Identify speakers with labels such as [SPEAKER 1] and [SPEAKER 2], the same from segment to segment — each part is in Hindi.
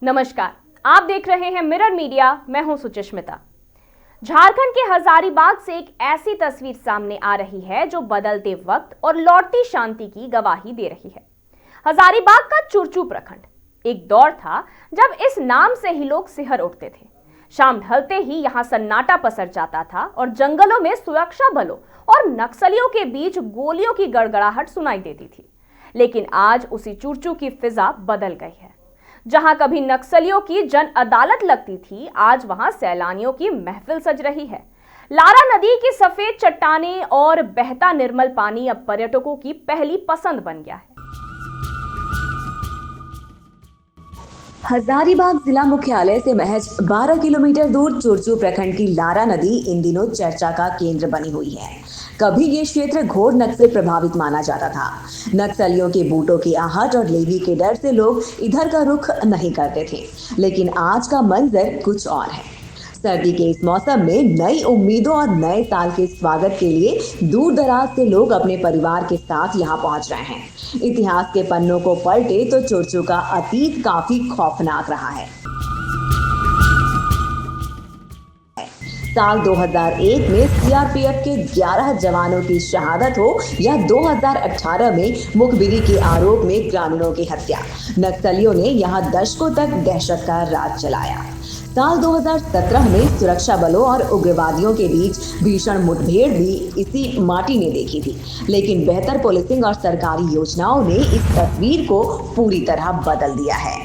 [SPEAKER 1] नमस्कार, आप देख रहे हैं मिरर मीडिया। मैं हूं सुचिस्मिता। झारखंड के हजारीबाग से एक ऐसी तस्वीर सामने आ रही है जो बदलते वक्त और लौटती शांति की गवाही दे रही है। हजारीबाग का चुरचू प्रखंड एक दौर था जब इस नाम से ही लोग सिहर उठते थे। शाम ढलते ही यहां सन्नाटा पसर जाता था और जंगलों में सुरक्षा बलों और नक्सलियों के बीच गोलियों की गड़गड़ाहट सुनाई देती थी। लेकिन आज उसी चुरचू की फिजा बदल गई है। जहां कभी नक्सलियों की जन अदालत लगती थी, आज वहां सैलानियों की महफिल सज रही है। लारा नदी की सफेद चट्टानें और बहता निर्मल पानी अब पर्यटकों की पहली पसंद बन गया है।
[SPEAKER 2] हजारीबाग जिला मुख्यालय से महज 12 किलोमीटर दूर चुरचू प्रखंड की लारा नदी इन दिनों चर्चा का केंद्र बनी हुई है। कभी ये क्षेत्र घोर नक्सल प्रभावित माना जाता था। नक्सलियों के बूटों की आहट और लेवी के डर से लोग इधर का रुख नहीं करते थे। लेकिन आज का मंजर कुछ और है। सर्दी के इस मौसम में नई उम्मीदों और नए साल के स्वागत के लिए दूर दराज से लोग अपने परिवार के साथ यहाँ पहुंच रहे हैं। इतिहास के पन्नों को पलटे तो चुरचू का अतीत काफी खौफनाक रहा है। साल 2001 में सीआरपीएफ के 11 जवानों की शहादत हो या 2018 में मुखबिरी के आरोप में ग्रामीणों की हत्या, नक्सलियों ने यहां दशकों तक दहशत का राज चलाया। साल 2017 में सुरक्षा बलों और उग्रवादियों के बीच भीषण मुठभेड़ भी इसी माटी ने देखी थी। लेकिन बेहतर पुलिसिंग और सरकारी योजनाओं ने इस तस्वीर को पूरी तरह बदल दिया है।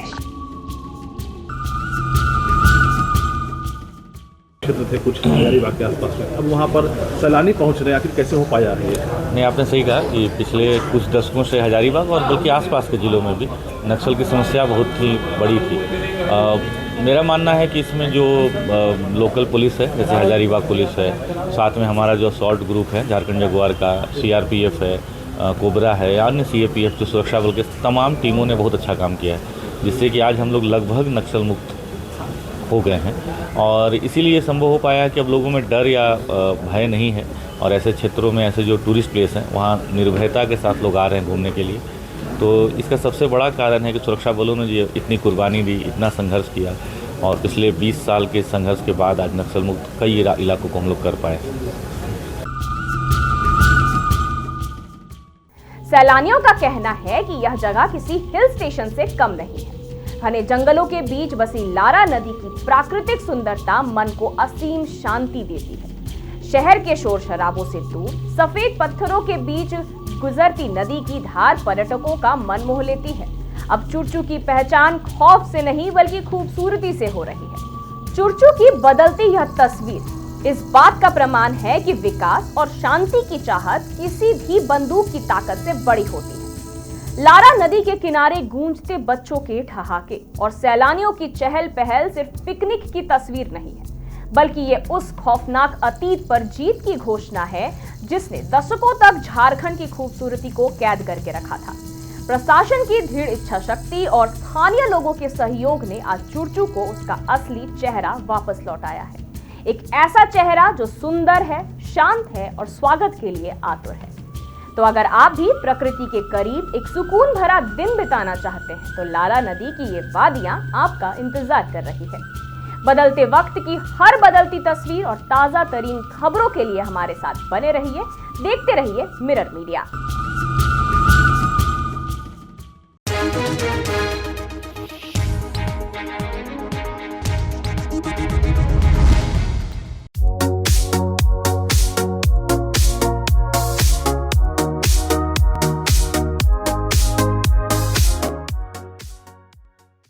[SPEAKER 3] क्षेत्र थे कुछ हजारीबाग के आसपास में, अब वहाँ पर सैलानी पहुँच रहे हैं, आखिर कैसे हो पाया है?
[SPEAKER 4] नहीं, आपने सही कहा कि पिछले कुछ दशकों से हजारीबाग और बल्कि आसपास के ज़िलों में भी नक्सल की समस्या बहुत ही बड़ी थी। मेरा मानना है कि इसमें जो लोकल पुलिस है, जैसे हजारीबाग पुलिस है, साथ में हमारा जो असॉल्ट ग्रुप है झारखंड जगुआर का, सीआरपीएफ है, कोबरा है या अन्य सीएपीएफ जो सुरक्षा बल के तमाम टीमों ने बहुत अच्छा काम किया है, जिससे कि आज हम लोग लगभग नक्सल मुक्त हो गए हैं। और इसीलिए संभव हो पाया कि अब लोगों में डर या भय नहीं है और ऐसे क्षेत्रों में, ऐसे जो टूरिस्ट प्लेस हैं, वहाँ निर्भयता के साथ लोग आ रहे हैं घूमने के लिए। तो इसका सबसे बड़ा कारण है कि सुरक्षा बलों ने जो इतनी कुर्बानी दी, इतना संघर्ष किया और पिछले 20 साल के संघर्ष के बाद आज नक्सल मुक्त कई इलाकों को हम लोग कर पाए।
[SPEAKER 1] सैलानियों का कहना है कि यह जगह किसी हिल स्टेशन से कम नहीं है। घने जंगलों के बीच बसी लारा नदी की प्राकृतिक सुंदरता मन को असीम शांति देती है। शहर के शोर शराबों से दूर सफेद पत्थरों के बीच गुजरती नदी की धार पर्यटकों का मन मोह लेती है। अब चुरचू की पहचान खौफ से नहीं बल्कि खूबसूरती से हो रही है। चुरचू की बदलती यह तस्वीर इस बात का प्रमाण है कि विकास और शांति की चाहत किसी भी बंदूक की ताकत से बड़ी होती है। लारा नदी के किनारे गूंजते बच्चों के ठहाके और सैलानियों की चहल पहल सिर्फ पिकनिक की तस्वीर नहीं है, बल्कि ये उस खौफनाक अतीत पर जीत की घोषणा है जिसने दशकों तक झारखंड की खूबसूरती को कैद करके रखा था। प्रशासन की दृढ़ इच्छा शक्ति और स्थानीय लोगों के सहयोग ने आज चुरचू को उसका असली चेहरा वापस लौटाया है। एक ऐसा चेहरा जो सुंदर है, शांत है और स्वागत के लिए आतुर है। तो अगर आप भी प्रकृति के करीब एक सुकून भरा दिन बिताना चाहते हैं तो लारा नदी की ये वादियां आपका इंतजार कर रही है। बदलते वक्त की हर बदलती तस्वीर और ताजा तरीन खबरों के लिए हमारे साथ बने रहिए, देखते रहिए मिरर मीडिया।